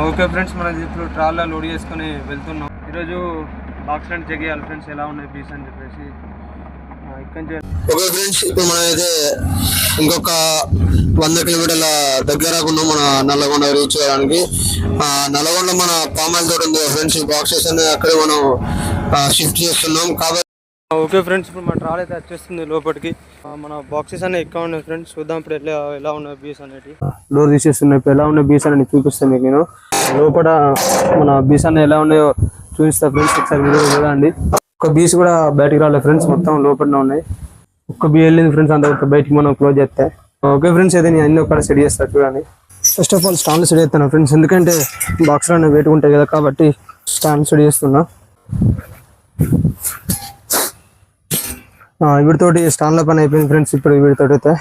Okay friends, మనం ఇప్పుడు ట్రాల్లో load చేసుకొని వెళ్తున్నాం. ఈరోజు బాక్స్ రెండు చెక్ చేయాలి ఫ్రెండ్స్, ఎలా ఉన్నాయి పీస్ అని చెప్పేసి. ఓకే ఫ్రెండ్స్, ఇప్పుడు మనం అయితే ఇంకొక 100 కిలోమీటర్ల దగ్గర ఉన్నాం మన నల్లగొండ రీచ్ చేయడానికి. నల్లగొండ మన పామాయిల్ తోట ఉంది ఫ్రెండ్స్, బాక్సెస్ అనేది అక్కడే మనం షిఫ్ట్ చేస్తున్నాం కాబట్టి. ఓకే ఫ్రెండ్స్, ఇప్పుడు మా ట్రాల్ అయితే వచ్చేస్తుంది లోపలికి. మన బాక్సెస్ అనేవి ఎక్కువ ఉన్నాయి ఫ్రెండ్స్, చూద్దాం ఇప్పుడు ఎలా ఉన్నాయి బీస్ అనేవి. డోర్ తీసేస్తున్నాయి. ఇప్పుడు ఎలా ఉన్నాయి బీస్ అనేది చూపిస్తాను మీకు. నేను లోపల మన బీస్ అనేవి ఎలా ఉన్నాయో చూపిస్తా ఫ్రెండ్స్, ఒకసారి మీరు చూడండి. ఒక బీస్ కూడా బయటికి రాలేదు ఫ్రెండ్స్, మొత్తం లోపలనే ఉన్నాయి. ఒక్క బీ వెళ్ళింది ఫ్రెండ్స్, అంత బయటికి మనం క్లోజ్ చేస్తే. ఓకే ఫ్రెండ్స్, అయితే నేను అన్ని ఒక్కడ సెట్ చేస్తాను చూడండి. First of all stand set చేస్తాను ఫ్రెండ్స్, ఎందుకంటే బాక్స్లో అనేవి వెయిట్ ఉంటాయి కదా, కాబట్టి స్టాండ్ సెట్ చేస్తున్నా. వీటితోటి స్టాండ్ల పని అయిపోయింది ఫ్రెండ్స్. ఇప్పుడు వీటితోటి అయితే